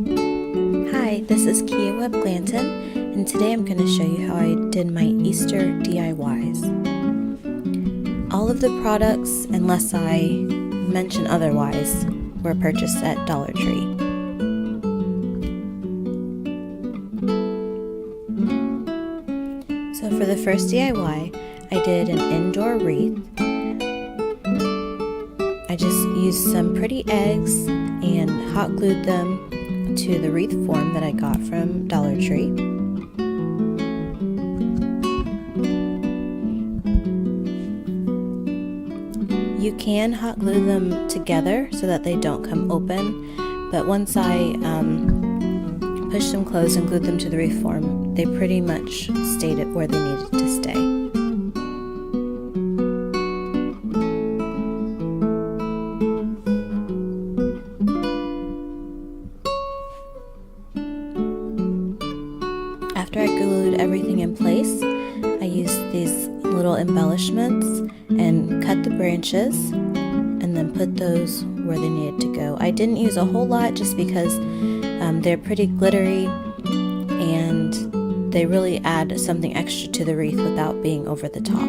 Hi, this is Kia Webb Glanton, and today I'm going to show you how I did my Easter DIYs. All of the products, unless I mention otherwise, were purchased at Dollar Tree. So for the first DIY, I did an indoor wreath. I just used some pretty eggs and hot glued them to the wreath form that I got from Dollar Tree. You can hot glue them together so that they don't come open, but once I pushed them closed and glued them to the wreath form, they pretty much stayed at where they needed to stay. After I glued everything in place, I used these little embellishments and cut the branches and then put those where they needed to go. I didn't use a whole lot just because they're pretty glittery and they really add something extra to the wreath without being over the top.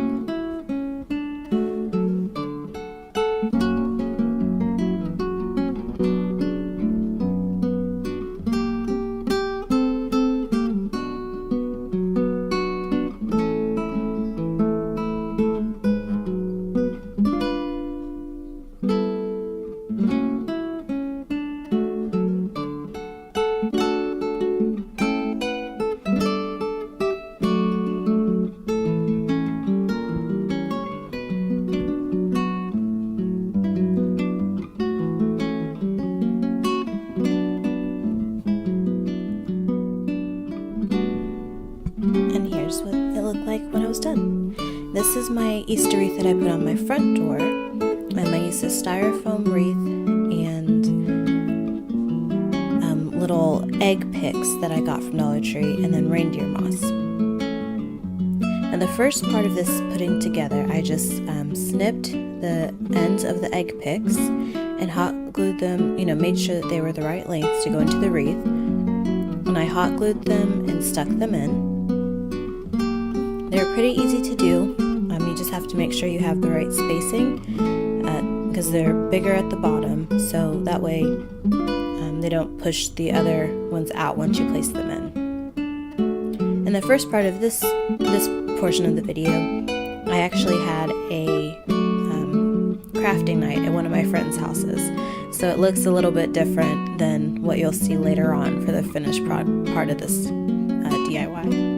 And here's what it looked like when I was done. This is my Easter wreath that I put on my front door. I used a styrofoam wreath and little egg picks that I got from Dollar Tree, and then reindeer moss. And the first part of this putting together, I just snipped the ends of the egg picks and hot glued them, made sure that they were the right lengths to go into the wreath. And I hot glued them and stuck them in. They're pretty easy to do. You just have to make sure you have the right spacing because they're bigger at the bottom, so that way they don't push the other ones out once you place them in. In the first part of this portion of the video, I actually had a crafting night at one of my friends' houses, so it looks a little bit different than what you'll see later on for the finished part of this DIY.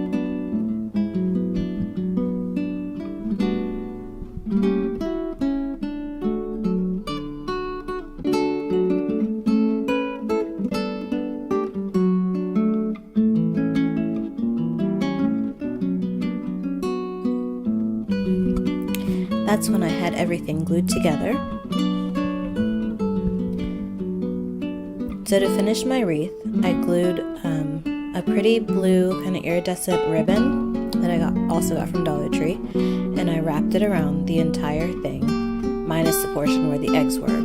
That's when I had everything glued together. So to finish my wreath, I glued a pretty blue kind of iridescent ribbon that I also got from Dollar Tree, and I wrapped it around the entire thing, minus the portion where the eggs were.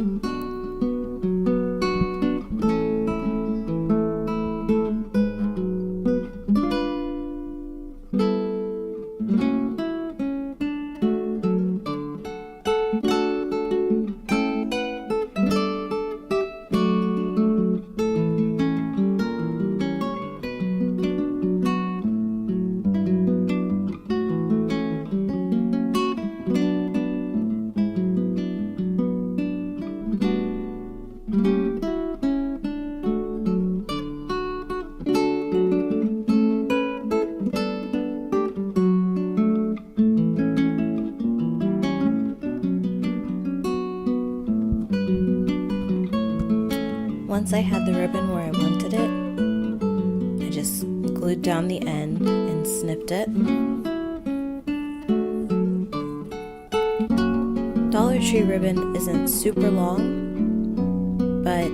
Once I had the ribbon where I wanted it, I just glued down the end and snipped it. Dollar Tree ribbon isn't super long, but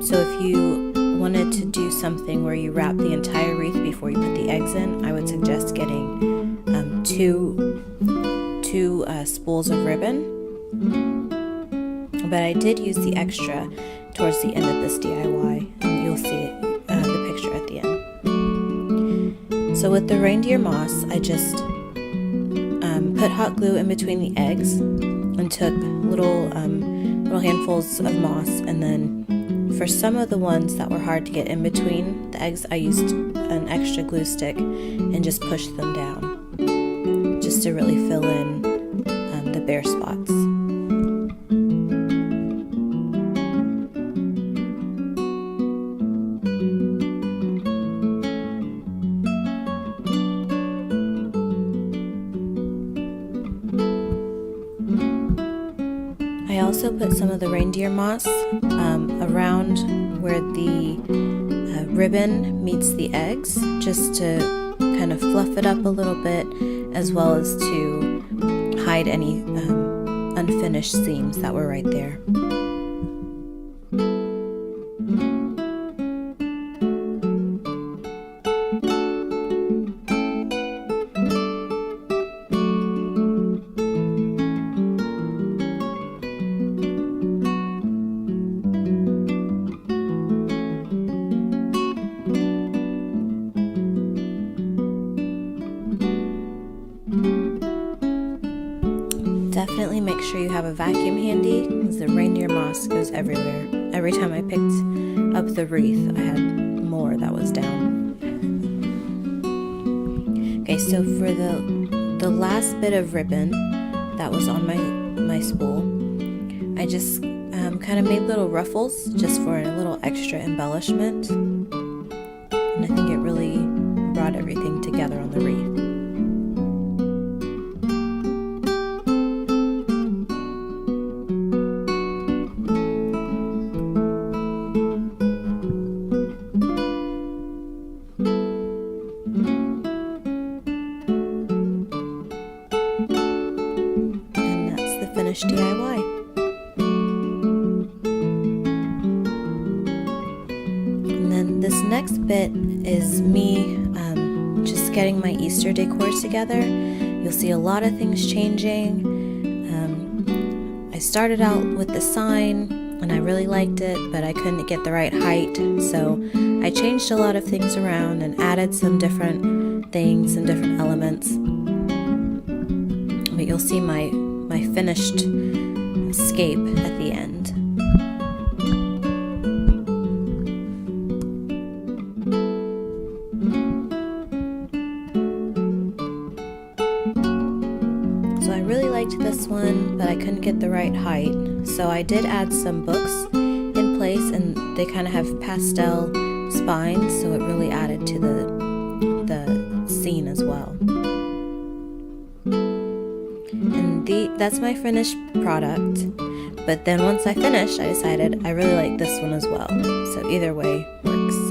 so if you wanted to do something where you wrap the entire wreath before you put the eggs in, I would suggest getting two spools of ribbon. But I did use the extra towards the end of this DIY, and you'll see So with the reindeer moss, I just put hot glue in between the eggs and took little handfuls of moss, and then for some of the ones that were hard to get in between the eggs, I used an extra glue stick and just pushed them down just to really fill in the bare spots. I also put some of the reindeer moss around where the ribbon meets the eggs, just to kind of fluff it up a little bit, as well as to hide any unfinished seams that were right there. Definitely make sure you have a vacuum handy, because the reindeer moss goes everywhere. Every time I picked up the wreath, I had more that was down. Okay, so for the last bit of ribbon that was on my spool, I just kind of made little ruffles just for a little extra embellishment, and I think it really brought everything together on the wreath. Finished DIY. And then this next bit is me just getting my Easter decor together. You'll see a lot of things changing. I started out with the sign and I really liked it, but I couldn't get the right height, so I changed a lot of things around and added some different things and different elements. But you'll see my finished scape at the end. So I really liked this one, but I couldn't get the right height, so I did add some books in place, and they kind of have pastel spines, so it really added to the scene as well. And that's my finished product, but then once I finished, I decided I really like this one as well, so either way works.